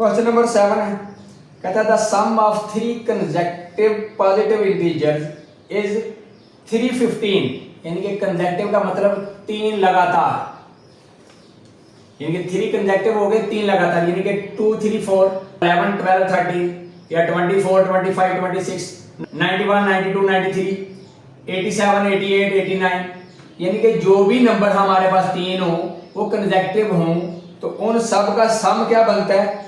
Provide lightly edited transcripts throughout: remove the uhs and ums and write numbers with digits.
Question number 7 है, कहता है the sum of 3 consecutive positive integers is 315, यानी कि कंसेक्यूटिव का मतलब 3 लगातार, यानी कि 3 कंसेक्यूटिव हो गए 3 लगातार, यानी कि 2 3 4 11 12 13 या 24 25 26 91 92 93 87 88 89, यानी कि जो भी नंबर हमारे पास 3 हो वो कंसेक्यूटिव हो तो उन सब का सम क्या बनता है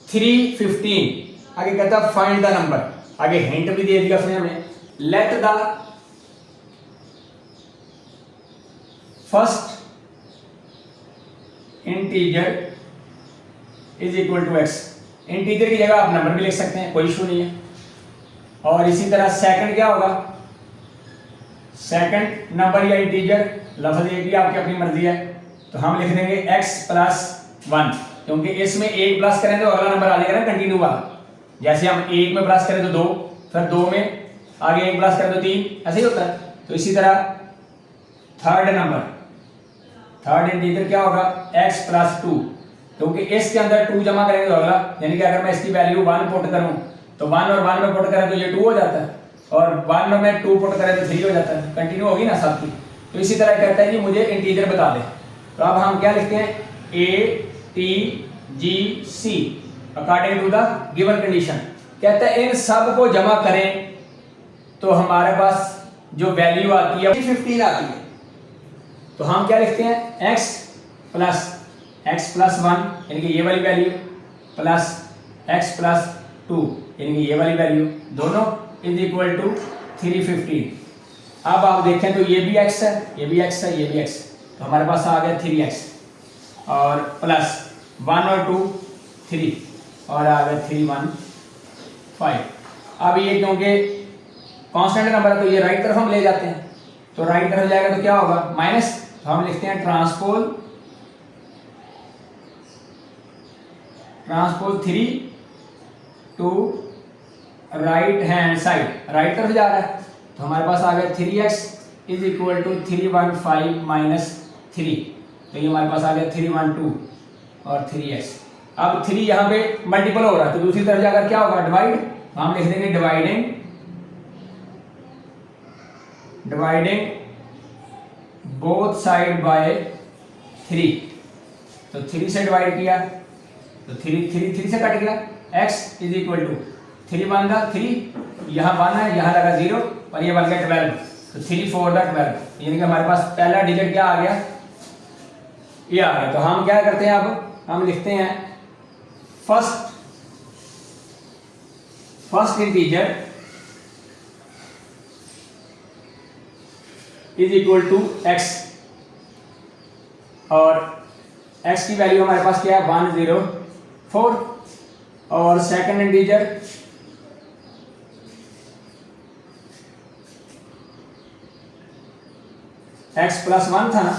315। आगे कहता है फाइंड द नंबर, आगे हिंट भी दे दिया उसने हमें, let the first integer is equal to x. Integer की जगह आप नंबर भी लिख सकते हैं, कोई इशू नहीं है। और इसी तरह सेकंड क्या होगा, सेकंड नंबर या इंटीजर लफ्ज एक ही आपकी अपनी मर्जी है, तो हम लिख देंगे x प्लस 1, क्योंकि इसमें 1 प्लस करें तो अगला नंबर आ जाएगा ना कंटिन्यू वाला। जैसे हम 1 में प्लस करें तो 2, फिर 2 में आगे 1 प्लस करें तो 3, ऐसे ही होता है। तो इसी तरह थर्ड नंबर, थर्ड इंटीजर क्या होगा x प्लस 2, क्योंकि इसके अंदर 2 जमा करेंगे तो अगला, यानी कि अगर मैं इसकी वैल्यू 1 पुट करूं तो 1 और 1 में पुट करें तो ये 2 हो जाता है, और 1 में 2 पुट करें तो 3 हो जाता है, कंटिन्यू होगी ना सबकी। तो इसी तरह कहता है कि मुझे इंटीजर बता दे, तो अब हम क्या लिखते हैं a t g c according to the given condition. कहता है इन सब को जमा करें तो हमारे पास जो वैल्यू आती है 15 आती है। तो हम क्या लिखते हैं x प्लस 1 यानी कि ये वाली वैल्यू प्लस x प्लस 2 यानी कि ये वाली वैल्यू, दोनों इज इक्वल टू 315। अब आप देखें तो ये भी x है, ये भी x है, ये भी x, तो हमारे पास आ गया 3x और प्लस 1 और 2 3 और आ गया 3 1 5। अब ये क्योंकि कांस्टेंट नंबर है तो ये राइट तरफ हम ले जाते हैं, तो राइट तरफ जाएगा तो क्या होगा माइनस, तो हम लिखते हैं transpose 3 to right hand side, right तरफ जा रहा है, तो हमारे पास आ गया 3x is equal to 315 minus 3, तो ये हमारे पास आ गया 312 और 3x। अब 3 यहाँ पे मल्टीपल हो रहा है तो दूसरी तरफ जाकर क्या होगा डिवाइड, हम लिख देंगे डिवाइडिंग बोथ साइड बाय 3, तो 3 से डिवाइड किया तो 3 से कट गया, x इज इक्वल टू 3 1 का 3, यहाँ 1 है, यहाँ लगा 0 और ये बन गया 12, तो 3 4 का 12, यानी कि हमारे पास पहला डिजिट क्या आ गया, ये आ गया। तो हम क्या करते हैं, अब हम लिखते हैं first integer is equal to x, और x की वैल्यू हमारे पास क्या है 104, और सेकंड इंटीजर x प्लस 1 था ना,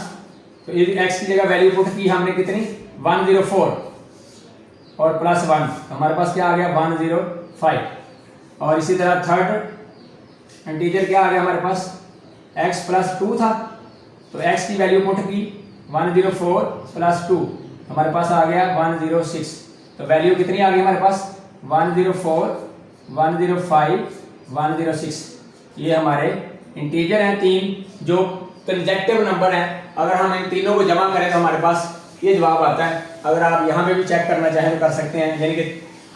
तो x की जगह वैल्यू पुट की हमने कितनी 104 और प्लस 1, तो हमारे पास क्या आ गया 105। और इसी तरह थर्ड इंटीजर क्या आ गया हमारे पास x प्लस 2 था, तो x की वैल्यू पुट की 104 प्लस 2, हमारे पास आ गया 106, तो वैल्यू कितनी आ गई हमारे पास 104 105 106। ये हमारे इंटीजर हैं 3 जो कंसेक्यूटिव नंबर है। अगर हम इन तीनों को जमा करें तो हमारे पास ये जवाब आता है। अगर आप यहाँ पे भी चेक करना चाहें तो कर सकते हैं, यानी कि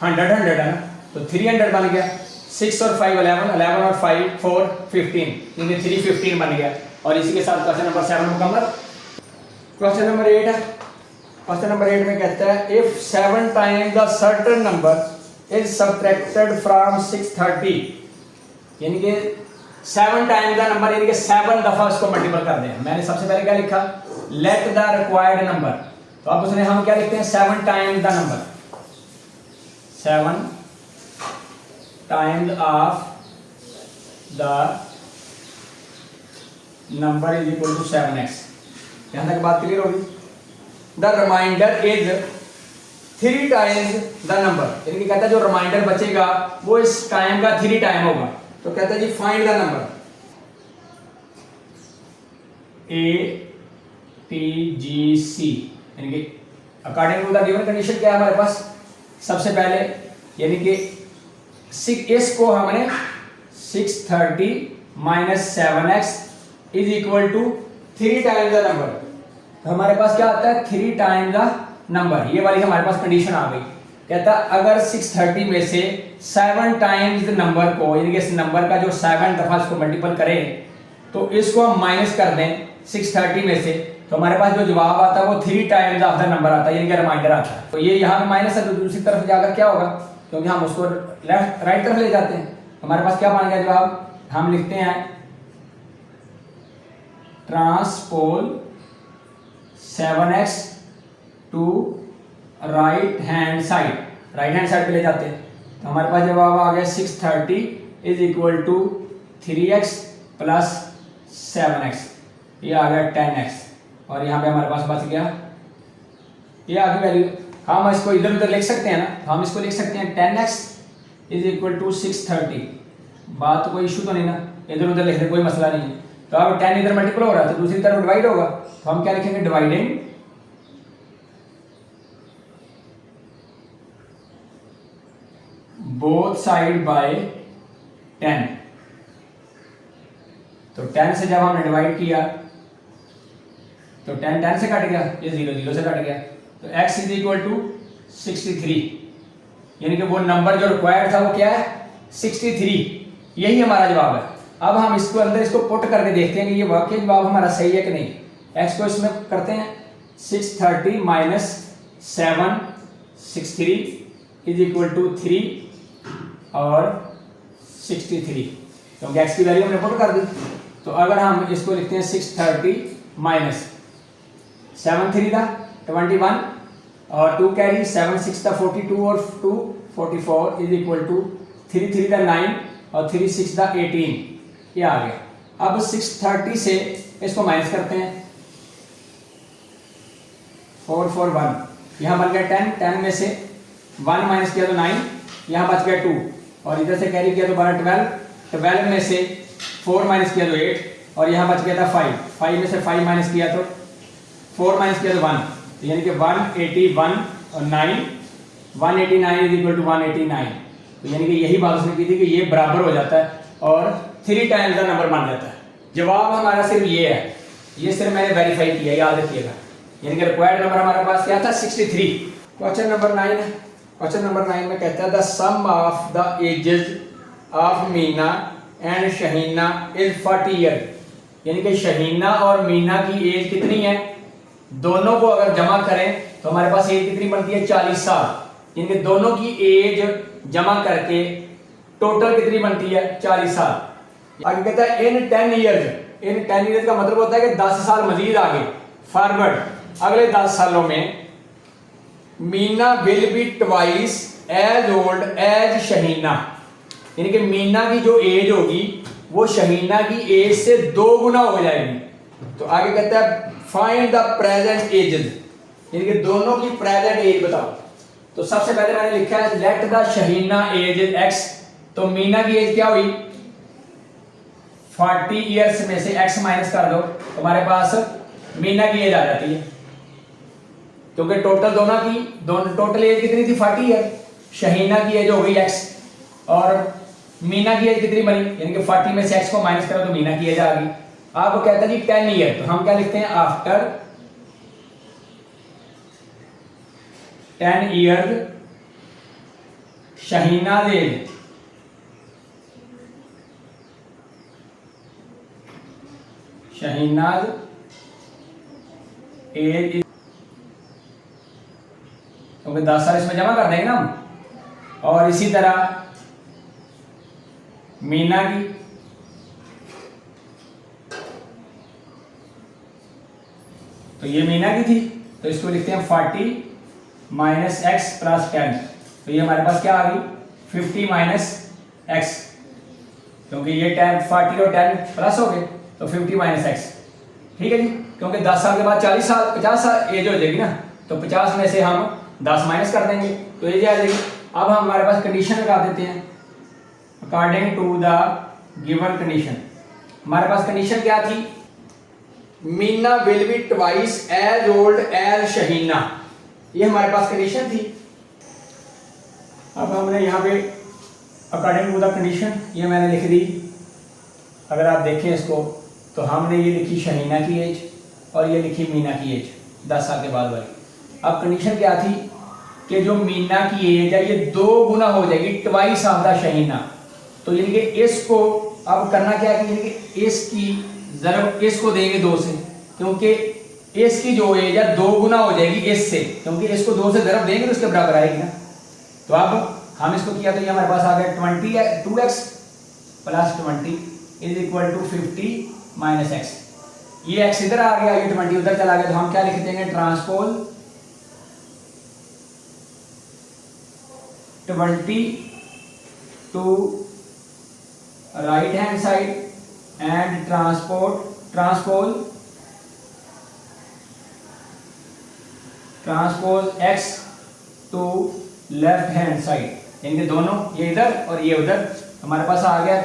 100 है ना, तो 300 बन गया, 6 और 5 11, 11 और 5 4 15, यानी 315 बन गया। और इसी के साथ क्वेश्चन नंबर 7 मुकम्मल। क्वेश्चन नंबर 8 है, क्वेश्चन नंबर 8 में कहता है if 7 times the certain number is subtracted from 630, यानी कि 7 टाइम्स द नंबर, यानी कि 7 दफा उसको मल्टीपल कर दें। मैंने सबसे पहले क्या लिखा लेट द रिक्वायर्ड नंबर, तो अब उसने हम क्या लिखते हैं 7 times the number, 7 times of the number is equal to 7x। यहां तक बात क्लियर होगी। The remainder is 3 times the number, यानी कि कहता है जो रिमाइंडर बचेगा वो इस टाइम का 3 टाइम होगा। तो कहता है जी find the number a t g c, यानी कि according to the given condition क्या है हमारे पास सबसे पहले यानी कि इसको हमने 630 minus 7x is equal to 3 times the number. तो हमारे पास क्या आता है 3 टाइम्स द नंबर, ये वाली हमारे पास कंडीशन आ गई। कहता अगर 630 में से 7 टाइम्स द नंबर को यानी कि इस नंबर का जो 7 दफा इसको मल्टीपल करें तो इसको हम माइनस कर दें 630 में से, तो हमारे पास जो जवाब आता है वो 3 टाइम्स ऑफ द नंबर आता है, यानी कि रिमाइंडर आता है। तो ये यहाँ पे माइनस है तो दूसरी तरफ जाकर क्या होगा, क्योंकि हम उसको लेफ्ट राइट तरफ ले जाते हैं, हमारे पास क्या बन गया जवाब, हम लिखते हैं transpose 7x to right hand side, right hand side पे ले जाते हैं। तो हमारे पास जवाब आ गया 630 is equal to 3x plus 7x, ये आ गया 10x, और यहाँ पे हमारे पास बच गया ये आगे वैल्यू। हम इसको इधर उधर लिख सकते हैं ना, तो हम इसको लिख सकते हैं 10x इज इक्वल टू 630। बात तो कोई इशू तो नहीं ना, इधर उधर लिखने कोई मसला नहीं है। तो अब 10 इधर मल्टीपल हो रहा है तो दूसरी तरफ डिवाइड होगा, तो हम क्या लिखेंगे डिवाइडिंग बोथ साइड बाय 10। तो 10 से जब हमने डिवाइड किया तो 10 से कट गया, ये 0 से कट गया, तो x इज इक्वल टू 63, यानी कि वो नंबर जो रिक्वायर्ड था वो क्या है 63, यही हमारा जवाब है। अब हम इसको अंदर इसको पुट करके देखते हैं कि ये वाकई जवाब हमारा सही है कि नहीं। x को इसमें करते हैं 630 माइनस 763 इज इक्वल टू 3 और 63, क्योंकि x की वैल्यू हमने पुट कर दी। तो अगर हम इसको लिखते हैं 630 माइनस 7 3 था 21 और 2 कैरी 7 6 था 42 और 2 44 इज इक्वल टू 3 3 था 9 और 3 6 था 18, ये आ गया। अब 630 से इसको माइनस करते हैं 4 4 1, यहाँ बन गया 10 में से 1 माइनस किया तो 9, यहाँ बच गया 2 और इधर से कैरी किया तो बना 12 में से 4 माइनस किया तो 8 और यहाँ बच गया था 5 में से 5 माइनस किया तो 4 माइनस किया तो 1, तो यानी कि 181 और 9 189 इज इक्वल टू 189। तो यानी कि यही बात उसने की थी कि ये बराबर हो जाता है और 3 टाइम्स का नंबर बन जाता है। जवाब हमारा सिर्फ ये है, ये सिर्फ मैंने वेरीफाई किया, याद रखिएगा। यानी कि रिक्वायर्ड नंबर हमारे पास क्या था 63। क्वेश्चन नंबर 9 है। क्वेश्चन नंबर 9 में कहता है the sum of the ages of Meena and Shaheena is 40 year, यानी कि शहीना और मीना की एज कितनी है, दोनों को अगर जमा करें तो हमारे पास एज कितनी बनती है 40 साल, यानी कि दोनों की एज जमा करके टोटल कितनी बनती है 40 साल। आगे कहता है इन 10 ईयर्स, इन 10 ईयर्स का मतलब होता है कि 10 साल मजीद आगे फॉरवर्ड, अगले 10 सालों में Meena will be twice as old as Shaheena, यानी कि मीना की जो एज होगी वो शहीना की एज से 2 गुना हो जाएगी। तो आगे कहता है फाइंड द प्रेजेंट एजेस, यानी कि दोनों की प्रेजेंट एज बताओ। तो सबसे पहले मैंने लिखा है let the Shaheena as x, तो मीना की एज क्या हुई 40 ईयर्स में से x माइनस कर दो तो हमारे पास मीना की एज आ जाती है, क्योंकि टोटल दोनों टोटल एज कितनी थी 40 ईयर, शहीना की एज हो गई x और मीना की एज कितनी बनी, यानी कि 40 में से x को माइनस करो तो मीना की एज आ गई। आपको कहता है जी 10 ईयर, तो हम क्या लिखते हैं after 10 year Shaheena as, Shaheena as, क्योंकि 10 साल इसमें जमा कर देंगे ना हम, और इसी तरह मीना की, तो ये मीना की थी तो इसको लिखते हैं 40 माइनस एक्स प्लस 10, तो ये हमारे पास क्या आ गई 50 माइनस एक्स, क्योंकि ये 10 40 और 10 प्लस हो गए तो 50 माइनस एक्स, ठीक है जी। क्योंकि 10 साल के बाद 40 साल 50 साल एज हो जाएगी ना, तो 50 में से हम 10 माइनस कर देंगे तो एज आ जाएगी। अब हम हमारे पास कंडीशन लगा देते हैं according to the given condition. हमारे पास कंडीशन क्या थी, Meena will be twice as old as Shaheena, ये हमारे पास कंडीशन थी। अब हमने यहाँ पे अकॉर्डिंग टू द कंडीशन ये मैंने लिख दी। अगर आप देखें इसको तो हमने ये लिखी शहीना की एज और ये लिखी मीना की एज 10 साल के बाद वाली। अब कंडीशन क्या थी कि जो मीना की एज है ये 2 गुना हो जाएगी, ट्वाइस ऑफ द शहीना। तो यानी कि इसको अब करना क्या है कि यानी कि इसकी ज़रब इसको देंगे 2 से, क्योंकि इसकी जो एज है 2 गुना हो जाएगी इससे, क्योंकि इसको 2 से ज़रब देंगे तो उसके बराबर आएगी ना। तो अब हम इसको किया तो ये हमारे पास आ गया 20 है, 2x plus 20 is equal to 50 minus x. ये x इधर आ गया, ये 20 उधर चला गया, तो हम क्या लिख देंगे transpose 20 to right hand side and transpose x to left hand side, यानी दोनों ये इधर और ये उधर। हमारे पास आ गया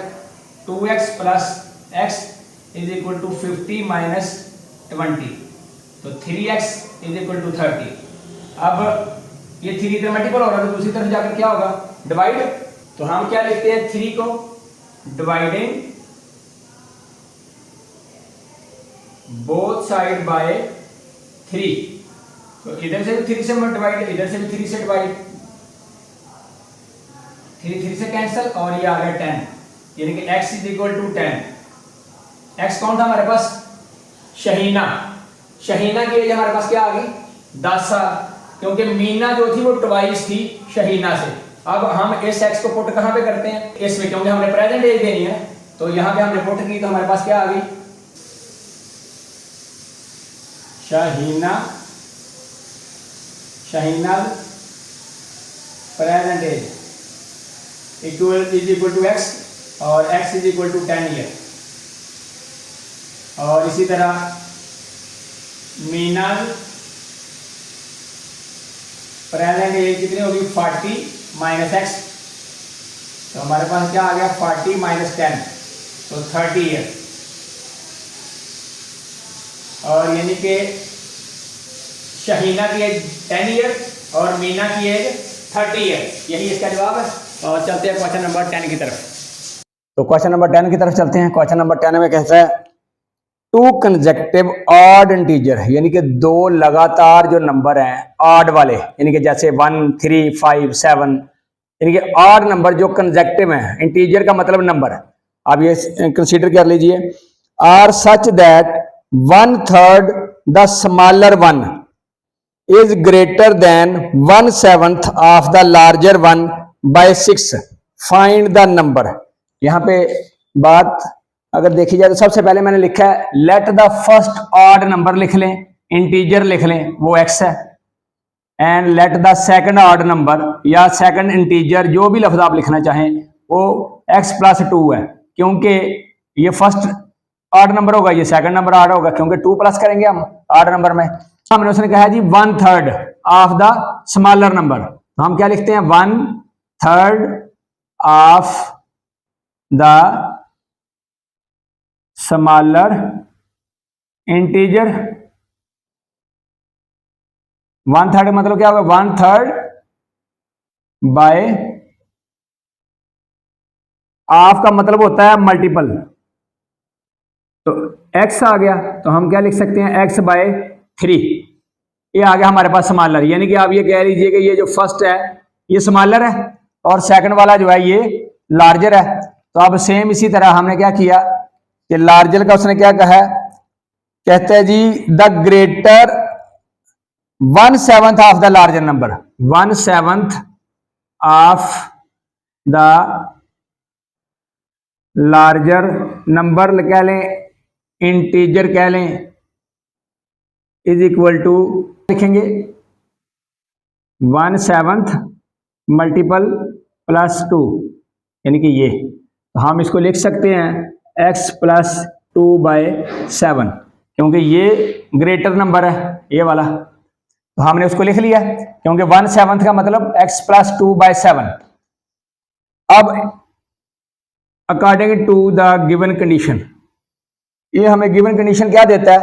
2x plus x is equal to 50 minus 20, तो 3x इज इक्वल टू 30। अब ये 3 इधर मल्टीपल हो रहा है तो दूसरी तरफ जाकर क्या होगा डिवाइड। तो हम क्या लिखते हैं 3 को डिवाइडिंग बोथ साइड बाय 3, तो इधर से भी 3 से डिवाइड, इधर से भी 3 से डिवाइड, 3 से कैंसिल और ये आ गया 10, यानी कि x is equal to 10। x कौन था हमारे पास शहीना की एज हमारे पास क्या आ गई 10 साल, क्योंकि मीना जो थी वो ट्वाइस थी शहीना से। अब हम इस x को पुट कहां पे करते हैं इसमें, क्योंकि हमने प्रेजेंट एज देनी है, तो यहां पे हमने पुट की तो हमारे पास क्या आ गई Shaheena present age is equal to x और x is equal to 10 year. और इसी तरह मीना प्रेजेंट एज कितनी होगी 40 माइनस x, तो हमारे पास क्या आ गया 40 माइनस 10, तो 30 ईयर। और यानी कि शहीना की एज 10 ईयर और मीना की एज 30 ईयर, यही इसका जवाब है। और चलते हैं क्वेश्चन नंबर 10 की तरफ। तो क्वेश्चन नंबर 10 की तरफ चलते हैं। क्वेश्चन नंबर 10 में कहता है 2 कंसेक्यूटिव ऑड इंटीजर, यानी कि 2 लगातार जो नंबर हैं ऑड वाले, यानी कि जैसे 1 3 5 7, यानी कि ऑड नंबर जो कंसेक्यूटिव हैं, इंटीजर का मतलब नंबर। आप ये कंसीडर कर लीजिए are such that 1/3 the smaller one is greater than 1/7 of the larger one by 6, find the number। यहां पे बात अगर देखी जाए तो सबसे पहले मैंने लिखा है late the first odd number लिख लें, इंटीजर लिख लें, वो x है, and let the second odd number या सेकंड इंटीजर जो भी लफ्ज आप लिखना चाहें वो x प्लस 2 है, क्योंकि ये फर्स्ट ऑड नंबर होगा, ये सेकंड नंबर ऑड होगा, क्योंकि 2 प्लस करेंगे हम ऑड नंबर में। हमने उसने कहा जी 1/3 ऑफ द स्मॉलर नंबर, तो हम क्या लिखते हैं 1/3 ऑफ द स्मॉलर इंटीजर। 1/3 मतलब क्या होगा 1/3 बाय ऑफ का मतलब होता है मल्टीपल, तो x आ गया तो हम क्या लिख सकते हैं x बाय 3, ये आ गया हमारे पास स्मॉलर। यानी कि आप ये कह लीजिए कि ये जो फर्स्ट है ये स्मॉलर है और सेकंड वाला जो है ये लार्जर है। तो अब सेम इसी तरह हमने क्या किया कि लार्जर का उसने क्या कहा है, कहते हैं जी the greater 1/7 of the larger number, 1/7 of the larger number कह लें, इंटीजर कह लें, इज इक्वल टू लिखेंगे 1/7 मल्टीपल प्लस 2, यानी कि ये, तो हम इसको लिख सकते हैं x प्लस 2/7, क्योंकि ये ग्रेटर नंबर है ये वाला, तो हमने उसको लिख लिया क्योंकि 1/7 का मतलब x प्लस 2/7। अब according to the given condition, ये हमें गिवन कंडीशन क्या देता है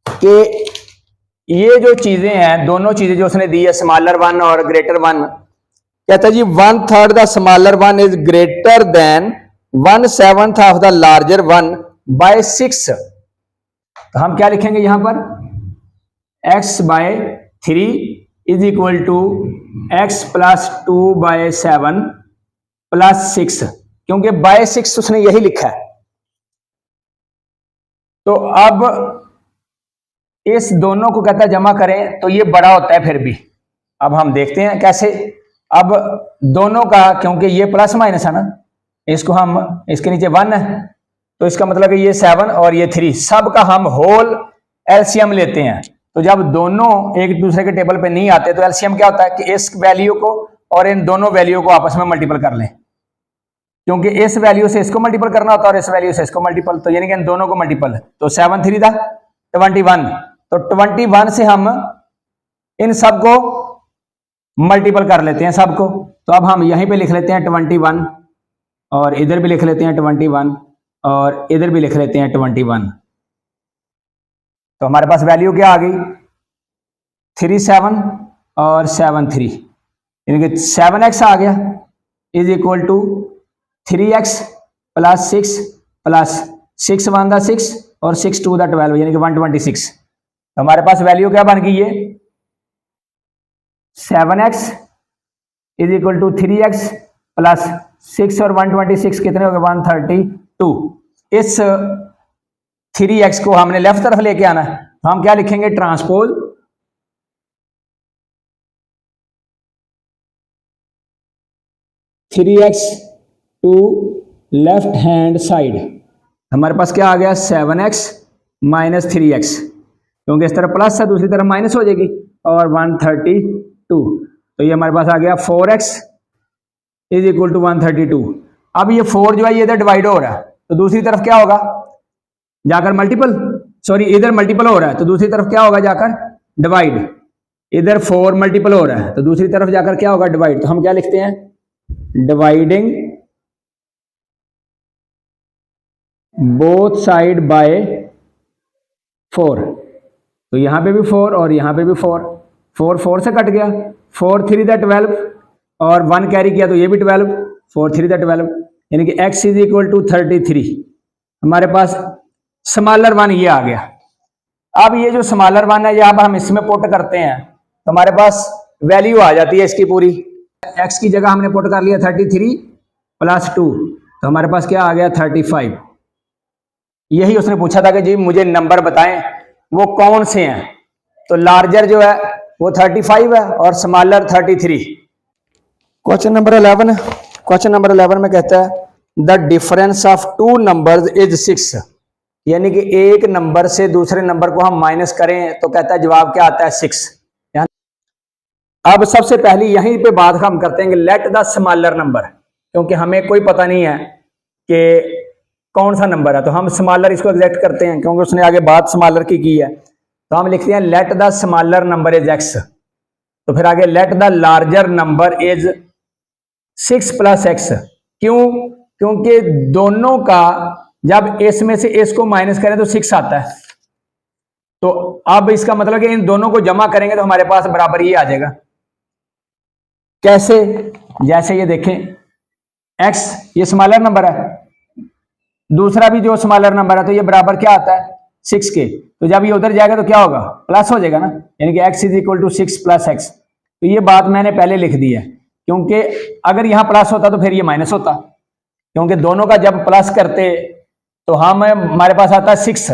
कि ये जो चीजें हैं दोनों चीजें जो उसने दी है स्मॉलर वन और ग्रेटर वन, कहता है जी 1/3 the smaller one is greater than 1/7 of the larger one by 6। तो हम क्या लिखेंगे यहां पर, x/3 is equal to x + 2/7 + 6, क्योंकि बाय 6 उसने यही लिखा है। तो अब इस दोनों को कहता है जमा करें तो ये बड़ा होता है फिर भी। अब हम देखते हैं कैसे। अब दोनों का, क्योंकि ये प्लस माइनस है ना, इसको हम, इसके नीचे 1 है तो इसका मतलब है ये 7 और ये 3, सब का हम होल एलसीएम लेते हैं। तो जब दोनों एक दूसरे के टेबल पे नहीं आते तो एलसीएम क्या होता है कि इस वैल्यू को और इन दोनों वैल्यू को आपस में मल्टीपल कर लें, क्योंकि इस वैल्यू से इसको मल्टीपल करना होता है और इस वैल्यू से इसको मल्टीपल, तो यानी कि इन दोनों को मल्टीपल। तो 7 3 था 21, तो 21 से हम इन सबको मल्टीपल कर लेते हैं सबको। तो अब हम यहीं पे लिख लेते हैं 21 और इधर भी लिख लेते हैं 21 और इधर भी लिख लेते हैं 21। तो हमारे पास वैल्यू क्या आ गई, 3 7 और 7 3, यानी कि 7x आ गया इज इक्वल टू 3x + 6 + 6 1 दा 6 और 6 2 दा 12, यानी कि 126। तो हमारे पास वैल्यू क्या बन गई है, 7x is equal to 3x + 6 और 126 कितने हो गए, 132। इस 3x को हमने लेफ्ट तरफ लेके आना है, तो हम क्या लिखेंगे, transpose 3x to left hand side. हमारे पास क्या आ गया, 7x - 3x, क्योंकि इस तरफ प्लस है दूसरी तरफ माइनस हो जाएगी, और 132। तो ये हमारे पास आ गया 4x इज इक्वल टू 132। अब ये 4 जो है ये इधर डिवाइड हो रहा है, तो दूसरी तरफ क्या होगा जाकर मल्टीपल, सॉरी इधर मल्टीपल हो रहा है तो दूसरी तरफ क्या होगा जाकर डिवाइड। इधर 4 मल्टीपल हो रहा है तो दूसरी तरफ जाकर क्या होगा, डिवाइड। तो हम क्या लिखते हैं, डिवाइडिंग बोथ साइड बाय 4। तो यहां पे भी 4 और यहां पे भी 4, 4 4 से कट गया, 4 3 दा 12 और 1 कैरी किया तो ये भी 12, 4 3 दा 12, यानी कि x इज इक्वल टू 33। हमारे पास स्मॉलर वन ये आ गया। अब ये जो स्मॉलर वन है, अब हम इसमें पुट करते हैं तो हमारे पास वैल्यू आ जाती है इसकी पूरी। x की जगह हमने पुट कर लिया 33 + 2, तो हमारे पास क्या आ गया, 35। यही उसने पूछा था कि जी मुझे नंबर बताएं वो कौन से हैं, तो लार्जर जो है वो 35 है और स्मॉलर 33। क्वेश्चन नंबर 11 है। क्वेश्चन नंबर 11 में कहता है the difference of 2 numbers is 6, यानी कि एक नंबर से दूसरे नंबर को हम माइनस करें तो कहता है जवाब क्या आता है, 6। अब सबसे पहली यहीं पे बात हम करते हैं लेट द स्मॉलर नंबर, क्योंकि हमें कोई पता नहीं है कि कौन सा नंबर है, तो हम स्मॉलर इसको एग्जैक्ट करते हैं क्योंकि उसने आगे बात स्मॉलर की है। तो हम लिखते हैं let the smaller number is x, तो फिर आगे let the larger number is 6 + x। क्यों, क्योंकि दोनों का जब इसमें से इसको माइनस करें तो 6 आता है, तो अब इसका मतलब कि इन दोनों को जमा करेंगे तो हमारे पास बराबर ये आ जाएगा। कैसे, जैसे ये देखें x ये स्मॉलर नंबर है, दूसरा भी जो स्मॉलर नंबर है, तो ये बराबर क्या आता है, 6 के। तो जब ये उधर जाएगा तो क्या होगा, प्लस हो जाएगा ना, यानी कि x is equal to 6 + x। तो ये बात मैंने पहले लिख दी है, क्योंकि अगर यहां प्लस होता तो फिर ये माइनस होता, क्योंकि दोनों का जब प्लस करते तो हम हमारे पास आता है 6,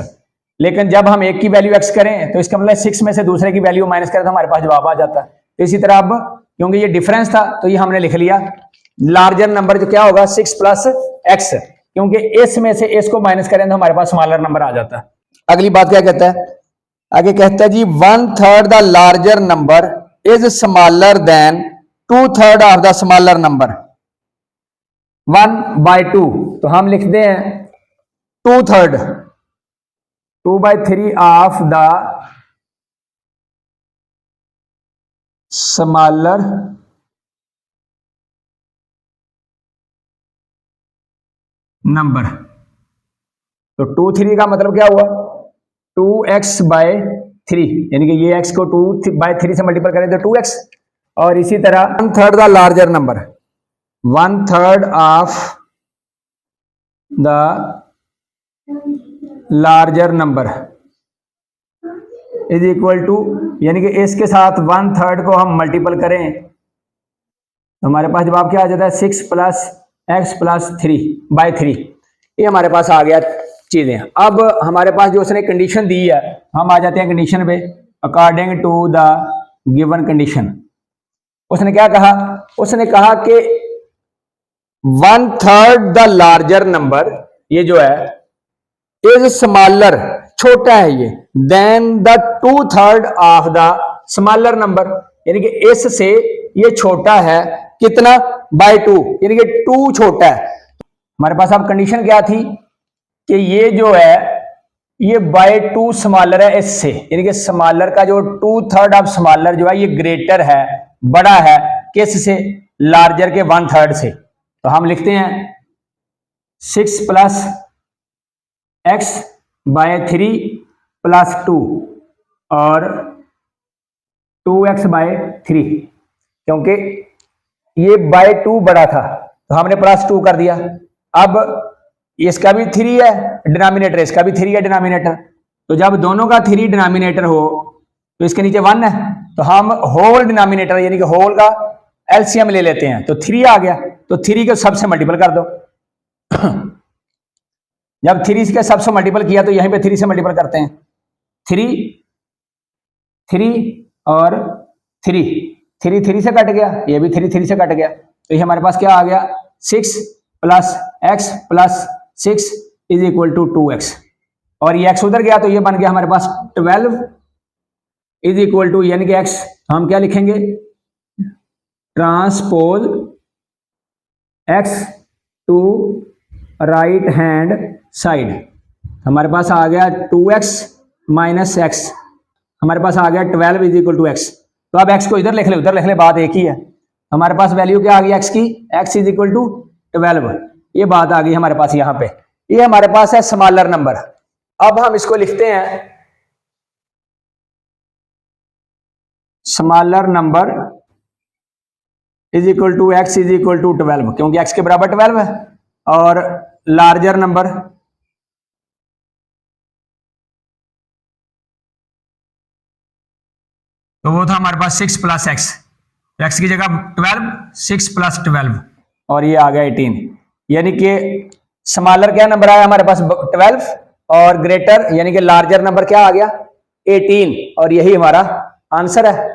लेकिन जब हम एक की वैल्यू x करें तो इसका मतलब 6 में से दूसरे की वैल्यू माइनस करें तो हमारे पास जवाब आ जाता है। तो इसी तरह अब क्योंकि ये डिफरेंस था तो ये हमने लिख लिया लार्जर नंबर जो क्या होगा 6 + x, क्योंकि इसमें से इसको माइनस करें तो हमारे पास स्मॉलर नंबर आ जाता है। अगली बात क्या कहता है, आगे कहता है जी 1/3 the larger number is smaller than 2/3 of the smaller number 1/2। तो हम लिखते हैं 2/3, 2/3 ऑफ द स्मॉलर नंबर। तो 2 3 का मतलब क्या हुआ, 2x/3, यानी कि ये x को 2/3 से मल्टीपल करें तो 2x, और इसी तरह 1/3 the larger number, 1/3 of the larger number is equal to, यानी कि इसके साथ 1/3 को हम मल्टीपल करें तो हमारे पास जवाब क्या आ जाता है 6 + x + 3/3। ये हमारे पास आ गया चीजें। अब हमारे पास जो उसने कंडीशन दी है, हम आ जाते हैं कंडीशन पे। According to the given condition उसने क्या कहा, उसने कहा कि 1/3 द लार्जर नंबर, ये जो है इज स्मॉलर, छोटा है ये, then the 2/3 of the smaller number, यानी कि इससे ये छोटा है कितना, बाय 2, यानी कि 2 छोटा है। हमारे पास अब कंडीशन क्या थी कि ये जो है ये बाय 2 स्मॉलर है इससे, यानी कि स्मॉलर का जो 2/3 ऑफ स्मॉलर जो है ये ग्रेटर है, बड़ा है किस से, लार्जर के 1/3 से। तो हम लिखते हैं 6 + x/3 + 2 और 2x/3, क्योंकि ये बाय 2 बड़ा था तो हमने +2 कर दिया। अब इसका भी 3 है डिनोमिनेटर, इसका भी 3 है डिनोमिनेटर, तो जब दोनों का 3 डिनोमिनेटर हो तो इसके नीचे 1 है, तो हम होल डिनोमिनेटर यानी कि होल का एलसीएम ले लेते हैं, तो 3 आ गया, तो 3 को सबसे मल्टीपल कर दो। जब 3 के सबसे मल्टीपल किया तो यहीं पे 3 से मल्टीपल करते हैं, 3 3 और 3 3 3 से कट गया, ये भी 3 3 से कट गया, तो ये हमारे पास क्या आ गया 6 + x + 6 is equal to 2x, और ये x उधर गया तो ये बन गया हमारे पास 12 इज इक्वल टू, यानी कि x हम क्या लिखेंगे, transpose x to right hand side, हमारे पास आ गया 2x - x, हमारे पास आ गया 12 इज इक्वल टू x। तो अब x को इधर लिख ले उधर लिख ले, बात एक ही है। हमारे पास वैल्यू क्या आ गई x की, x इज इक्वल टू 12, ये बात आ गई हमारे पास यहां पे। ये हमारे पास है स्मॉलर नंबर। अब हम इसको लिखते हैं smaller number is equal to x is equal to 12, क्योंकि x के बराबर 12 है, और लार्जर नंबर तो वो था हमारे पास 6 + x, x की जगह 12, 6 + 12 और ये आ गया 18, यानी कि स्मॉलर क्या नंबर आया हमारे पास 12 और ग्रेटर यानी कि लार्जर नंबर क्या आ गया 18, और यही हमारा आंसर है।